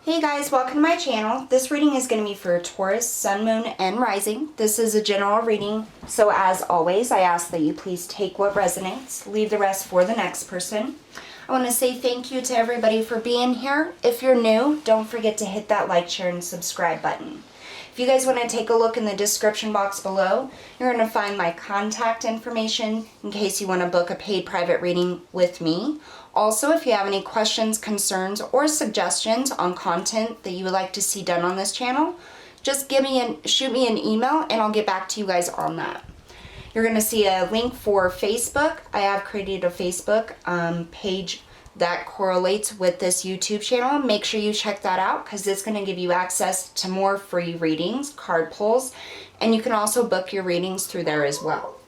Hey guys, welcome to my channel. This reading is going to be for Taurus, Sun, Moon, and Rising. This is a general reading, so as always, I ask that you please take what resonates, leave the rest for the next person. I want to say thank you to everybody for being here. If you're new, don't forget to hit that like, share, and subscribe button. If you guys want to take a look in the description box below, you're going to find my contact information in case you want to book a paid private reading with me. Also, if you have any questions, concerns, or suggestions on content that you would like to see done on this channel, just shoot me an email and I'll get back to you guys on that. You're going to see a link for Facebook. I have created a Facebook page that correlates with this YouTube channel. Make sure you check that out because it's going to give you access to more free readings, card pulls, and you can also book your readings through there as well.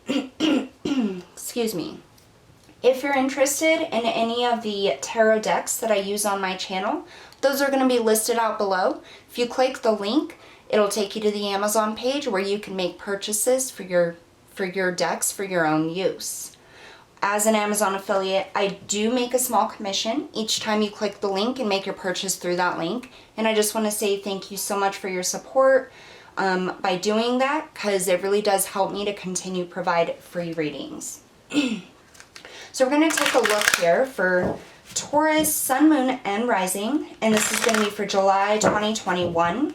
Excuse me. If you're interested in any of the tarot decks that I use on my channel, those are going to be listed out below. If you click the link, it'll take you to the Amazon page where you can make purchases for your decks for your own use. As an Amazon affiliate, I do make a small commission each time you click the link and make your purchase through that link. And I just want to say thank you so much for your support by doing that, because it really does help me to continue to provide free readings. So we're going to take a look here for Taurus, Sun, Moon, and Rising, and this is going to be for July 2021.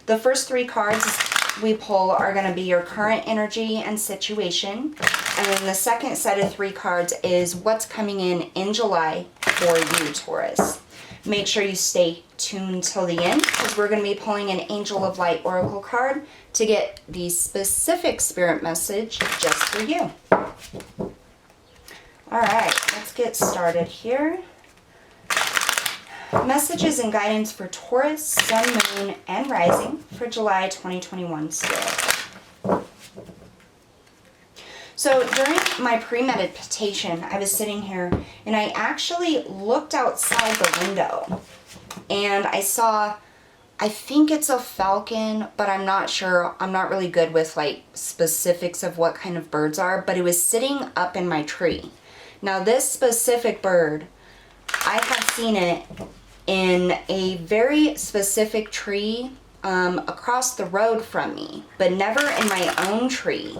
The first three cards we pull are going to be your current energy and situation, and then the second set of three cards is what's coming in July for you, Taurus. Make sure you stay tuned till the end because we're going to be pulling an Angel of Light Oracle card to get the specific spirit message just for you. Alright, let's get started here. Messages and guidance for Taurus, Sun, Moon, and Rising for July 2021 spirit. So during my premeditation, I was sitting here and I actually looked outside the window and I saw, I think it's a falcon, but I'm not sure. I'm not really good with like specifics of what kind of birds are, but it was sitting up in my tree. Now this specific bird, I have seen it in a very specific tree across the road from me, but never in my own tree.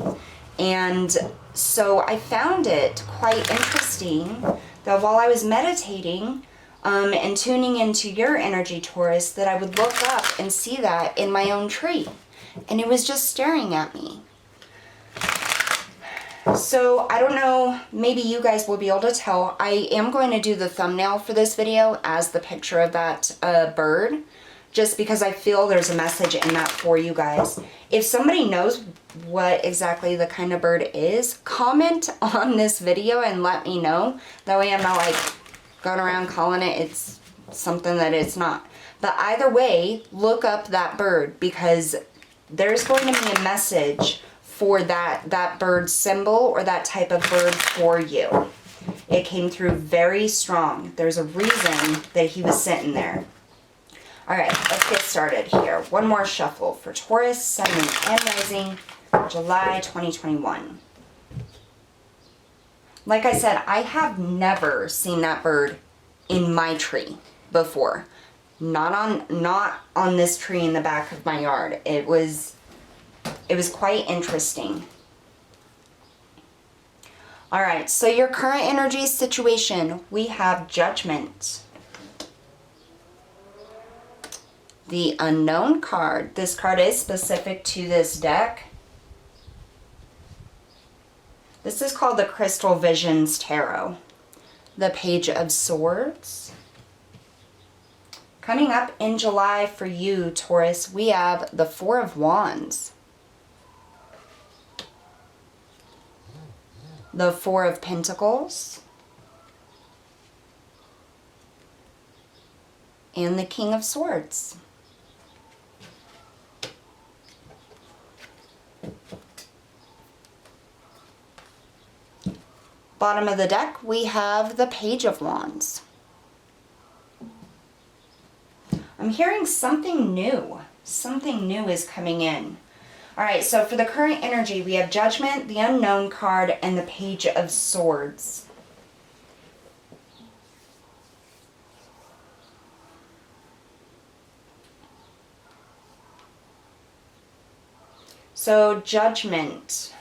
And so I found it quite interesting that while I was meditating and tuning into your energy, Taurus, that I would look up and see that in my own tree. And it was just staring at me. So I don't know, maybe you guys will be able to tell. I am going to do the thumbnail for this video as the picture of that bird, just because I feel there's a message in that for you guys. If somebody knows what exactly the kind of bird is, comment on this video and let me know. That way I'm not like going around calling it's something that it's not. But either way, look up that bird because there's going to be a message for that bird symbol or that type of bird for you. It came through very strong. There's a reason that he was sitting there. Alright, let's get started here. One more shuffle for Taurus, Sun, Moon, and Rising, July 2021. Like I said, I have never seen that bird in my tree before. Not on this tree in the back of my yard. It was quite interesting. Alright, so your current energy situation, we have Judgment. The Unknown card. This card is specific to this deck. This is called the Crystal Visions Tarot. The Page of Swords. Coming up in July for you, Taurus, we have the Four of Wands. The Four of Pentacles, and the King of Swords. Bottom of the deck, we have the Page of Wands. I'm hearing something new. Something new is coming in. Alright, so for the current energy, we have Judgment, the Unknown card, and the Page of Swords. So Judgment.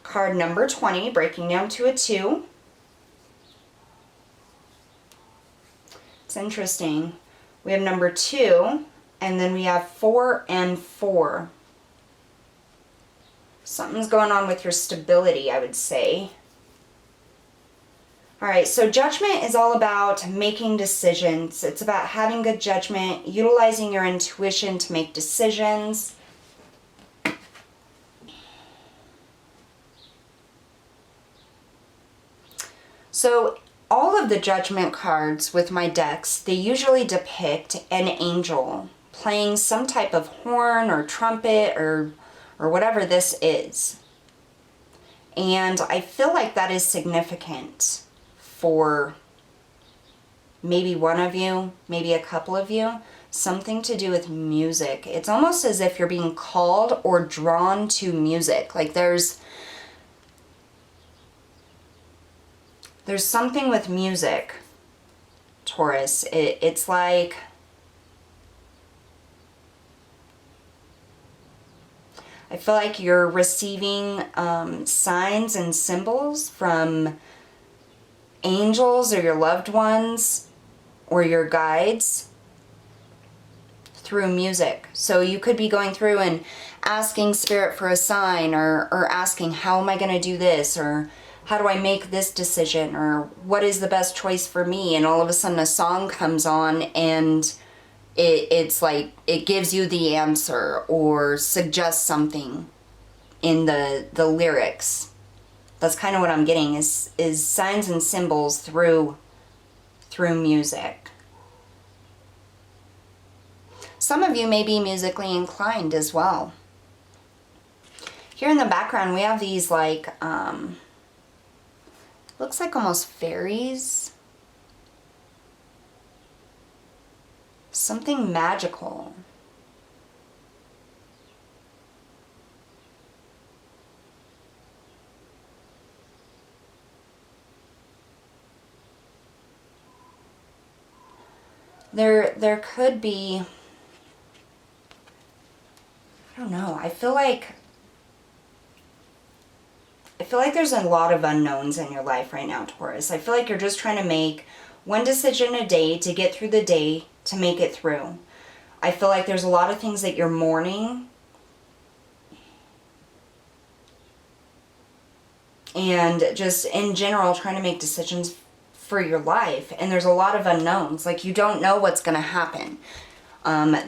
Card number 20, breaking down to a 2. It's interesting. We have number 2, and then we have 4 and 4. Something's going on with your stability, I would say. All right, so Judgment is all about making decisions. It's about having good judgment, utilizing your intuition to make decisions. So all of the Judgment cards with my decks, they usually depict an angel playing some type of horn or trumpet or whatever this is. And I feel like that is significant for maybe one of you, maybe a couple of you. Something to do with music. It's almost as if you're being called or drawn to music. Like there's something with music, Taurus. It's like I feel like you're receiving signs and symbols from angels or your loved ones or your guides through music. So you could be going through and asking Spirit for a sign or asking, how am I going to do this? Or how do I make this decision? Or what is the best choice for me? And all of a sudden a song comes on and it's like it gives you the answer or suggests something in the lyrics. That's kind of what I'm getting is signs and symbols through music. Some of you may be musically inclined as well. Here in the background we have these like looks like almost fairies. Something magical. There could be, I don't know, I feel like there's a lot of unknowns in your life right now, Taurus. I feel like you're just trying to make one decision a day to get through the day, to make it through. I feel like there's a lot of things that you're mourning. And just in general, trying to make decisions for your life. And there's a lot of unknowns. Like you don't know what's going to happen.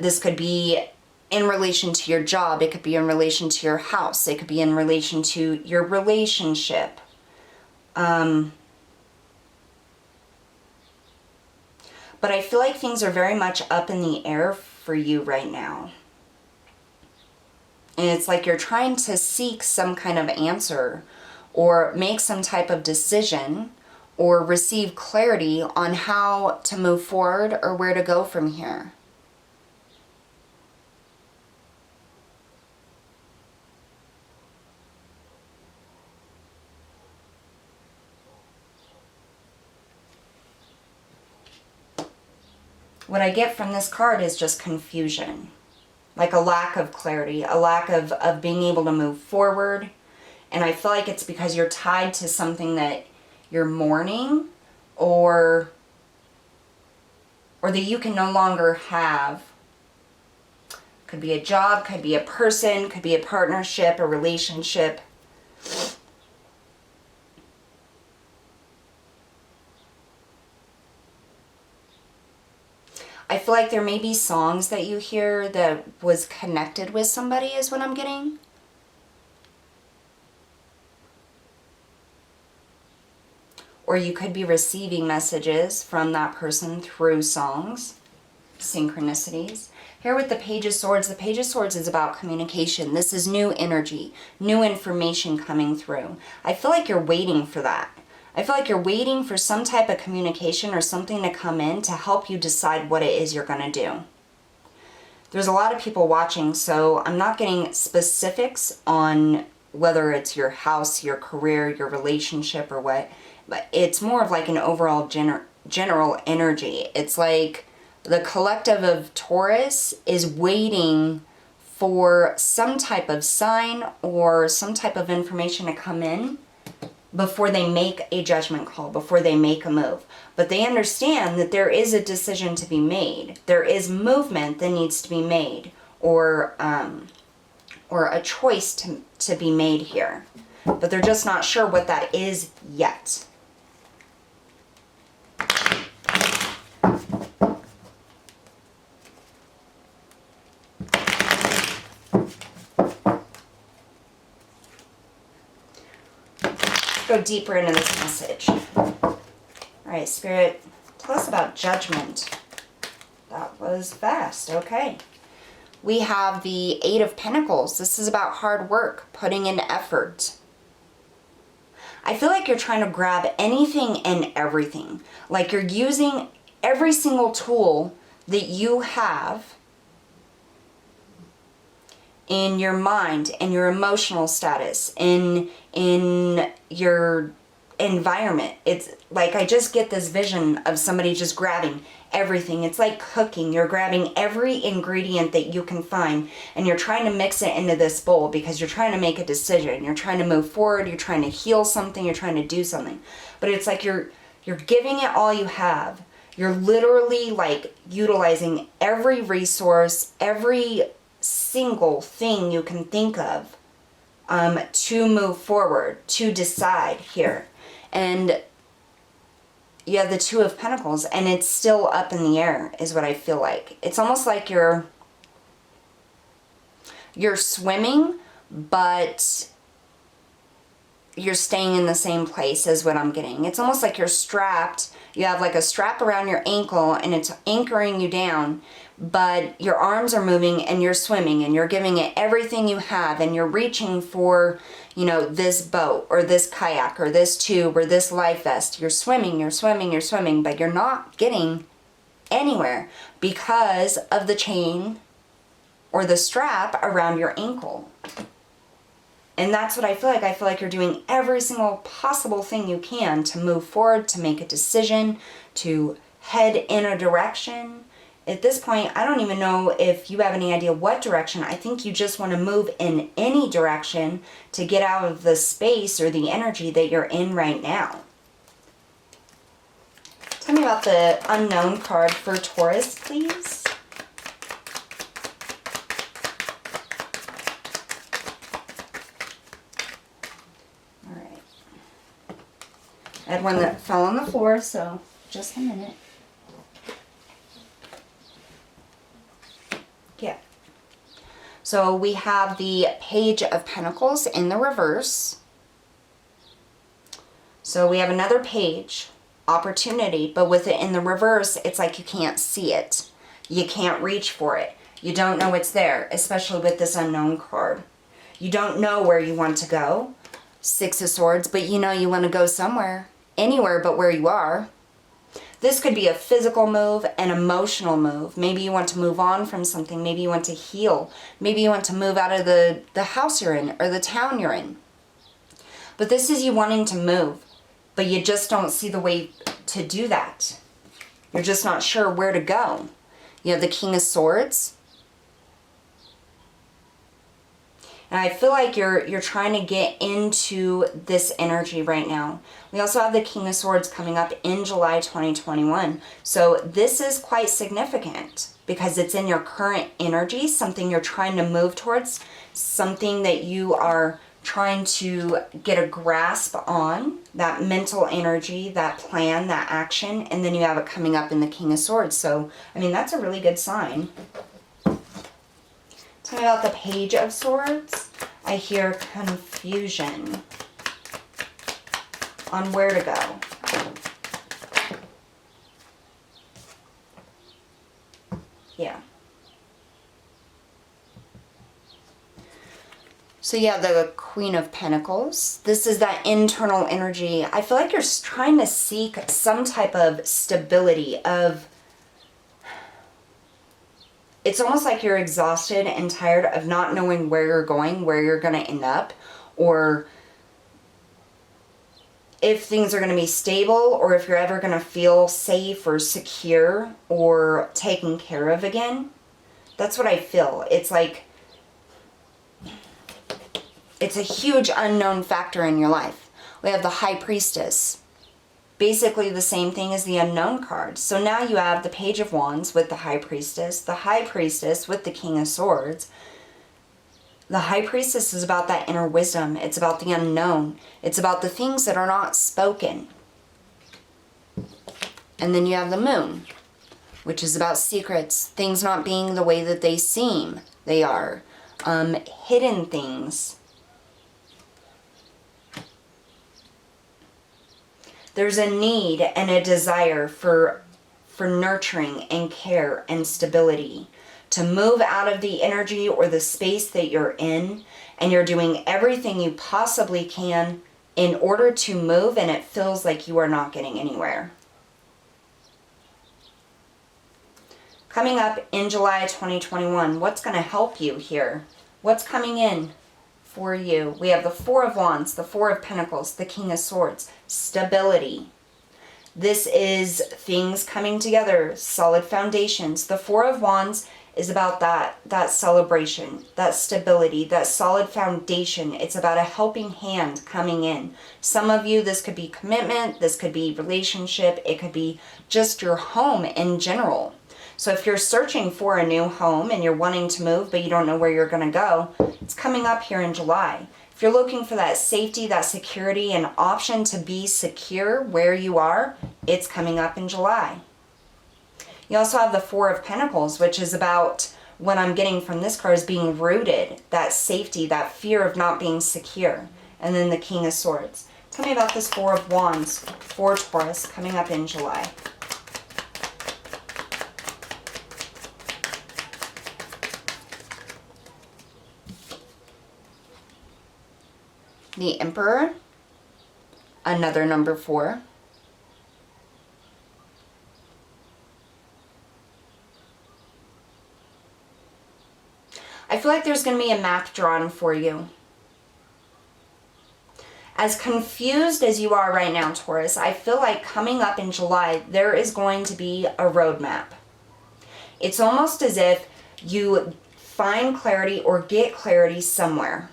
This could be in relation to your job. It could be in relation to your house. It could be in relation to your relationship. But I feel like things are very much up in the air for you right now. And it's like you're trying to seek some kind of answer or make some type of decision or receive clarity on how to move forward or where to go from here. What I get from this card is just confusion. Like a lack of clarity, a lack of being able to move forward. And I feel like it's because you're tied to something that you're mourning or that you can no longer have. Could be a job, could be a person, could be a partnership, a relationship. I feel like there may be songs that you hear that was connected with somebody is what I'm getting. Or you could be receiving messages from that person through songs, synchronicities. Here with the Page of Swords, the Page of Swords is about communication. This is new energy, new information coming through. I feel like you're waiting for that. I feel like you're waiting for some type of communication or something to come in to help you decide what it is you're going to do. There's a lot of people watching, so I'm not getting specifics on whether it's your house, your career, your relationship, or what, but it's more of like an overall general energy. It's like the collective of Taurus is waiting for some type of sign or some type of information to come in before they make a judgment call, before they make a move. But they understand that there is a decision to be made. There is movement that needs to be made, or a choice to be made here. But they're just not sure what that is yet. Go deeper into this message. All right, Spirit, tell us about judgment. That was fast. Okay. We have the Eight of Pentacles. This is about hard work, putting in effort. I feel like you're trying to grab anything and everything. Like you're using every single tool that you have in your mind and your emotional status, in your environment. It's like I just get this vision of somebody just grabbing everything. It's like cooking. You're grabbing every ingredient that you can find and you're trying to mix it into this bowl because you're trying to make a decision. You're trying to move forward. You're trying to heal something. You're trying to do something. But it's like you're giving it all you have. You're literally like utilizing every resource, every single thing you can think of to move forward, to decide here. And you have the Two of Pentacles and it's still up in the air is what I feel like. It's almost like you're swimming, but you're staying in the same place is what I'm getting. It's almost like you're strapped. You have like a strap around your ankle and it's anchoring you down, but your arms are moving and you're swimming and you're giving it everything you have and you're reaching for, you know, this boat or this kayak or this tube or this life vest. You're swimming, you're swimming, you're swimming, but you're not getting anywhere because of the chain or the strap around your ankle. And that's what I feel like. I feel like you're doing every single possible thing you can to move forward, to make a decision, to head in a direction. At this point, I don't even know if you have any idea what direction. I think you just want to move in any direction to get out of the space or the energy that you're in right now. Tell me about the unknown card for Taurus, please. I had one that fell on the floor, so just a minute. Yeah. So we have the Page of Pentacles in the reverse. So we have another page, opportunity, but with it in the reverse, it's like you can't see it. You can't reach for it. You don't know it's there, especially with this unknown card. You don't know where you want to go. Six of Swords, but you know you want to go somewhere. Anywhere but where you are. This could be a physical move, an emotional move. Maybe you want to move on from something. Maybe you want to heal. Maybe you want to move out of the house you're in or the town you're in. But this is you wanting to move, but you just don't see the way to do that. You're just not sure where to go. You have the King of Swords. And I feel like you're trying to get into this energy right now. We also have the King of Swords coming up in July 2021. So this is quite significant because it's in your current energy, something you're trying to move towards, something that you are trying to get a grasp on, that mental energy, that plan, that action, and then you have it coming up in the King of Swords. So, I mean, that's a really good sign. Tell me about the Page of Swords. I hear confusion on where to go. Yeah. So yeah, the Queen of Pentacles. This is that internal energy. I feel like you're trying to seek some type of stability of... It's almost like you're exhausted and tired of not knowing where you're going, where you're going to end up, or if things are going to be stable, or if you're ever going to feel safe or secure or taken care of again. That's what I feel. It's like It's a huge unknown factor in your life. We have the High Priestess. Basically the same thing as the Unknown card. So now you have the Page of Wands with the High Priestess, the High Priestess with the King of Swords. The High Priestess is about that inner wisdom. It's about the unknown. It's about the things that are not spoken. And then you have the Moon, which is about secrets, things not being the way that they seem they are, hidden things. There's a need and a desire for nurturing and care and stability, to move out of the energy or the space that you're in, and you're doing everything you possibly can in order to move, and it feels like you are not getting anywhere. Coming up in July 2021, what's going to help you here? What's coming in for you? We have the Four of Wands, the Four of Pentacles, the King of Swords, stability. This is things coming together, solid foundations. The Four of Wands is about that celebration, that stability, that solid foundation. It's about a helping hand coming in. Some of you, this could be commitment, this could be relationship, it could be just your home in general. So if you're searching for a new home and you're wanting to move but you don't know where you're going to go, it's coming up here in July. If you're looking for that safety, that security, an option to be secure where you are, it's coming up in July. You also have the Four of Pentacles, which is about what I'm getting from this card is being rooted, that safety, that fear of not being secure. And then the King of Swords. Tell me about this Four of Wands for Taurus coming up in July. The Emperor, another number 4. I feel like there's going to be a map drawn for you. As confused as you are right now, Taurus, I feel like coming up in July, there is going to be a roadmap. It's almost as if you find clarity or get clarity somewhere.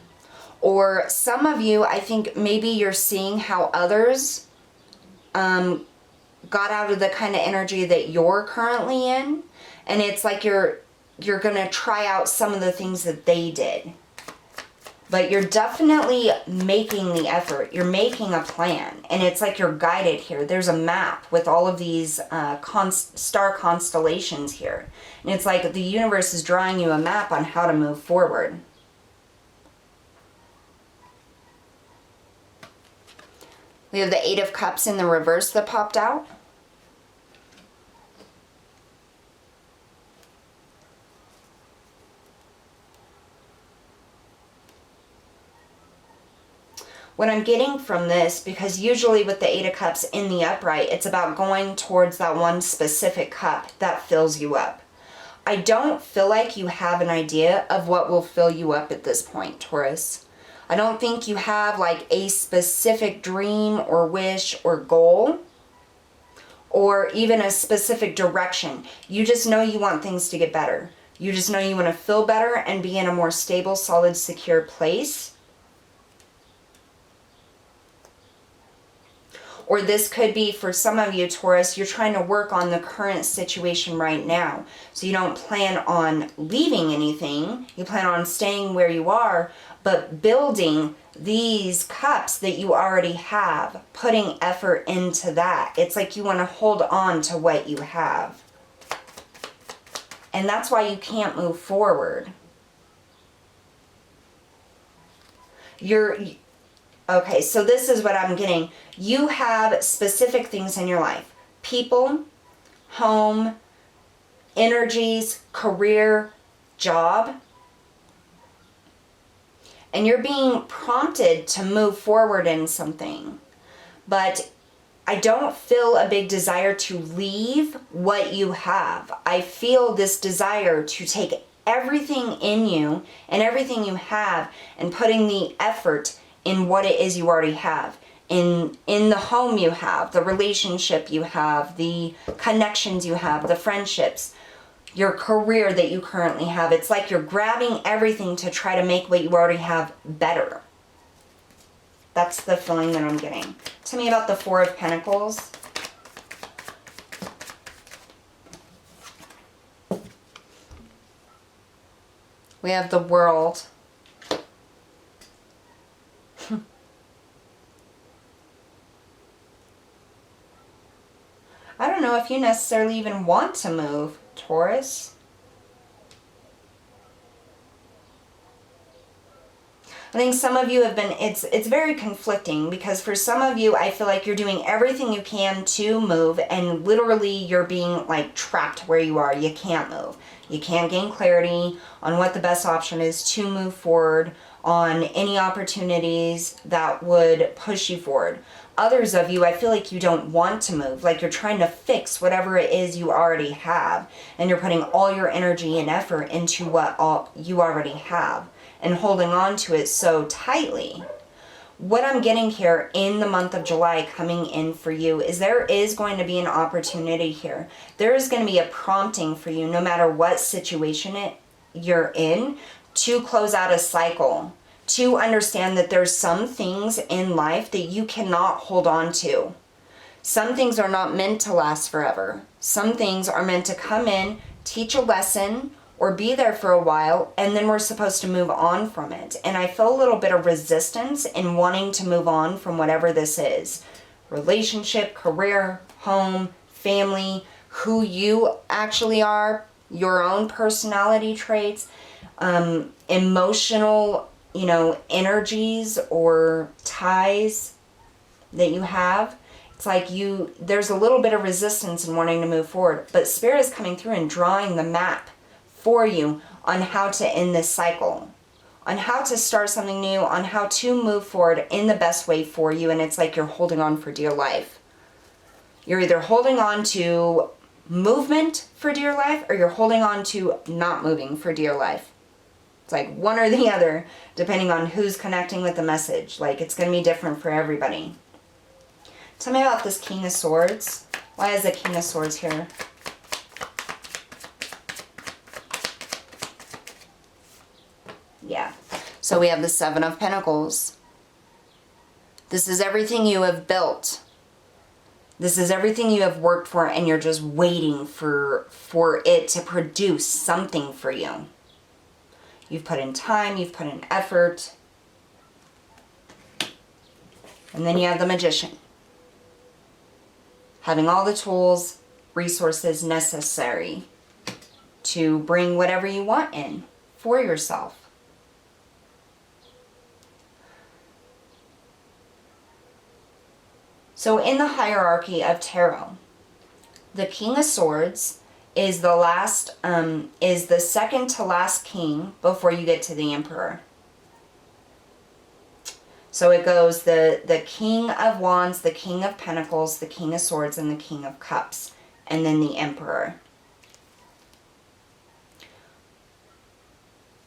Or some of you, I think maybe you're seeing how others got out of the kind of energy that you're currently in. And it's like you're going to try out some of the things that they did. But you're definitely making the effort. You're making a plan. And it's like you're guided here. There's a map with all of these star constellations here. And it's like the universe is drawing you a map on how to move forward. We have the Eight of Cups in the reverse that popped out. What I'm getting from this, because usually with the Eight of Cups in the upright, it's about going towards that one specific cup that fills you up. I don't feel like you have an idea of what will fill you up at this point, Taurus. I don't think you have like a specific dream or wish or goal or even a specific direction. You just know you want things to get better. You just know you want to feel better and be in a more stable, solid, secure place. Or this could be, for some of you, Taurus, you're trying to work on the current situation right now. So you don't plan on leaving anything. You plan on staying where you are, but building these cups that you already have, putting effort into that. It's like you want to hold on to what you have. And that's why you can't move forward. Okay, so this is what I'm getting. You have specific things in your life. People, home, energies, career, job. And you're being prompted to move forward in something. But I don't feel a big desire to leave what you have. I feel this desire to take everything in you and everything you have and putting the effort in what it is you already have. In the home you have, the relationship you have, the connections you have, the friendships, your career that you currently have. It's like you're grabbing everything to try to make what you already have better. That's the feeling that I'm getting. Tell me about the Four of Pentacles. We have the World. I don't know if you necessarily even want to move, Taurus. I think some of you have been, it's very conflicting, because for some of you, I feel like you're doing everything you can to move, and literally you're being like trapped where you are. You can't move. You can't gain clarity on what the best option is to move forward, on any opportunities that would push you forward. Others of you, I feel like you don't want to move, like you're trying to fix whatever it is you already have, and you're putting all your energy and effort into what all you already have and holding on to it so tightly. What I'm getting here in the month of July coming in for you is there is going to be an opportunity here. There is going to be a prompting for you, no matter what situation you're in, to close out a cycle, to understand that there's some things in life that you cannot hold on to. Some things are not meant to last forever. Some things are meant to come in, teach a lesson, or be there for a while, and then we're supposed to move on from it. And I feel a little bit of resistance in wanting to move on from whatever this is. Relationship, career, home, family, who you actually are, your own personality traits, emotional, energies or ties that you have. It's like there's a little bit of resistance in wanting to move forward, but Spirit is coming through and drawing the map for you on how to end this cycle, on how to start something new, on how to move forward in the best way for you. And it's like you're holding on for dear life. You're either holding on to movement for dear life, or you're holding on to not moving for dear life. It's like one or the other, depending on who's connecting with the message. Like, it's going to be different for everybody. Tell me about this King of Swords. Why is the King of Swords here? Yeah. So we have the Seven of Pentacles. This is everything you have built. This is everything you have worked for, and you're just waiting for it to produce something for you. You've put in time, you've put in effort. And then you have the Magician. Having all the tools, resources necessary to bring whatever you want in for yourself. So in the hierarchy of tarot, the King of Swords is the second to last king before you get to the Emperor. So it goes the King of Wands, the King of Pentacles, the King of Swords, and the King of Cups, and then the Emperor.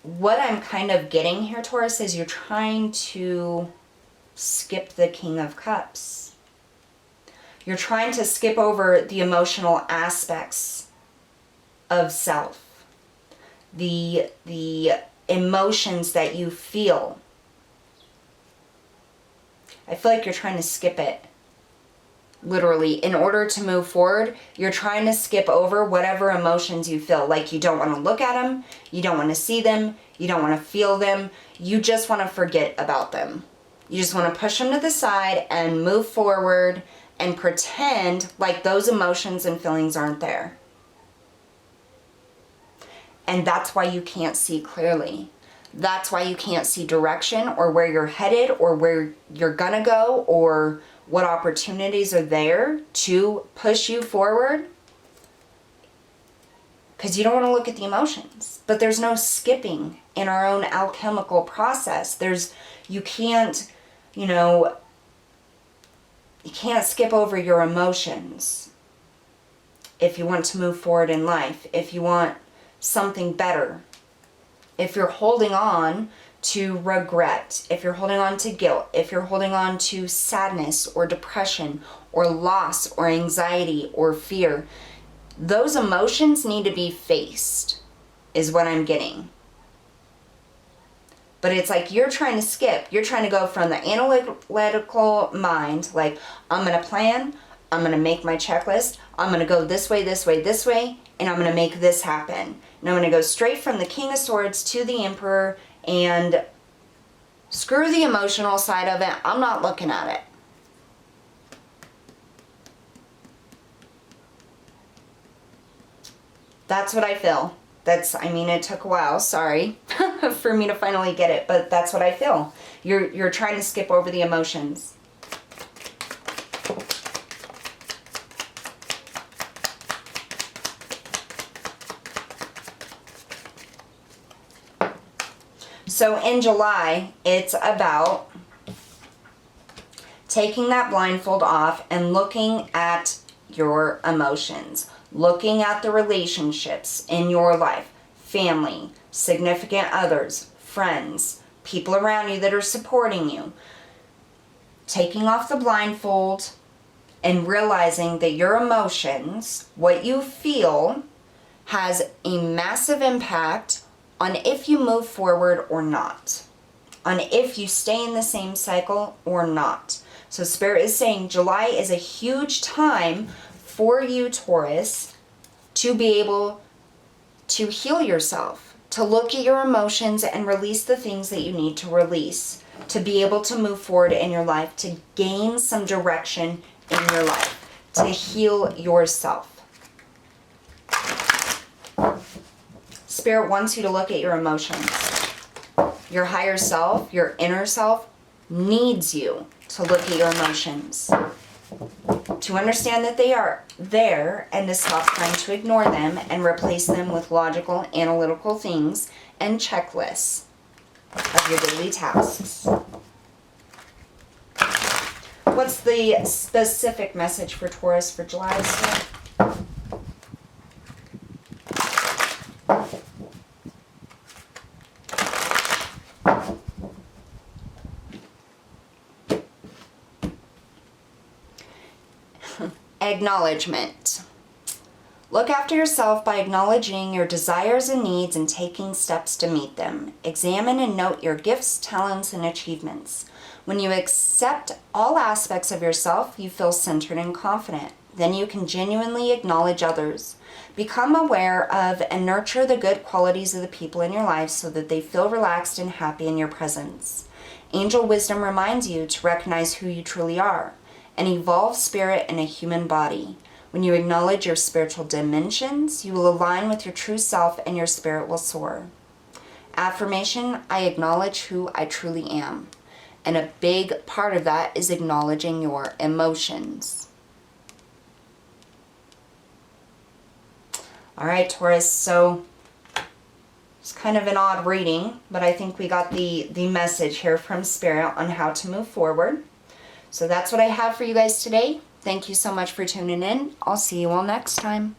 What I'm kind of getting here, Taurus, is you're trying to skip the King of Cups. You're trying to skip over the emotional aspects of self, the emotions that you feel. I feel like you're trying to skip it. Literally, in order to move forward, you're trying to skip over whatever emotions you feel. Like, you don't want to look at them, you don't want to see them, you don't want to feel them, you just want to forget about them. You just want to push them to the side and move forward and pretend like those emotions and feelings aren't there. And that's why you can't see clearly. That's why you can't see direction, or where you're headed, or where you're gonna go, or what opportunities are there to push you forward. Because you don't want to look at the emotions. But there's no skipping in our own alchemical process. You can't, you can't skip over your emotions if you want to move forward in life, if you want something better. If you're holding on to regret, if you're holding on to guilt, if you're holding on to sadness or depression or loss or anxiety or fear, those emotions need to be faced, is what I'm getting. But it's like you're trying to skip. You're trying to go from the analytical mind, like, I'm going to plan, I'm going to make my checklist, I'm going to go this way, this way, this way, and I'm going to make this happen. And I'm going to go straight from the King of Swords to the Emperor, and screw the emotional side of it. I'm not looking at it. That's what I feel. I mean, it took a while, sorry, for me to finally get it, but that's what I feel. You're trying to skip over the emotions. So in July, it's about taking that blindfold off and looking at your emotions, looking at the relationships in your life, family, significant others, friends, people around you that are supporting you. Taking off the blindfold and realizing that your emotions, what you feel, has a massive impact on if you move forward or not, on if you stay in the same cycle or not. So Spirit is saying July is a huge time for you, Taurus, to be able to heal yourself, to look at your emotions and release the things that you need to release, to be able to move forward in your life, to gain some direction in your life, to heal yourself. Spirit wants you to look at your emotions. Your higher self, your inner self, needs you to look at your emotions, to understand that they are there and to stop trying to ignore them and replace them with logical, analytical things and checklists of your daily tasks. What's the specific message for Taurus for July? Acknowledgement. Look after yourself by acknowledging your desires and needs and taking steps to meet them. Examine and note your gifts, talents, and achievements. When you accept all aspects of yourself, you feel centered and confident. Then you can genuinely acknowledge others. Become aware of and nurture the good qualities of the people in your life so that they feel relaxed and happy in your presence. Angel wisdom reminds you to recognize who you truly are, an evolved spirit in a human body. When you acknowledge your spiritual dimensions, you will align with your true self and your spirit will soar. Affirmation, I acknowledge who I truly am. And a big part of that is acknowledging your emotions. All right, Taurus, so it's kind of an odd reading, but I think we got the message here from Spirit on how to move forward. So that's what I have for you guys today. Thank you so much for tuning in. I'll see you all next time.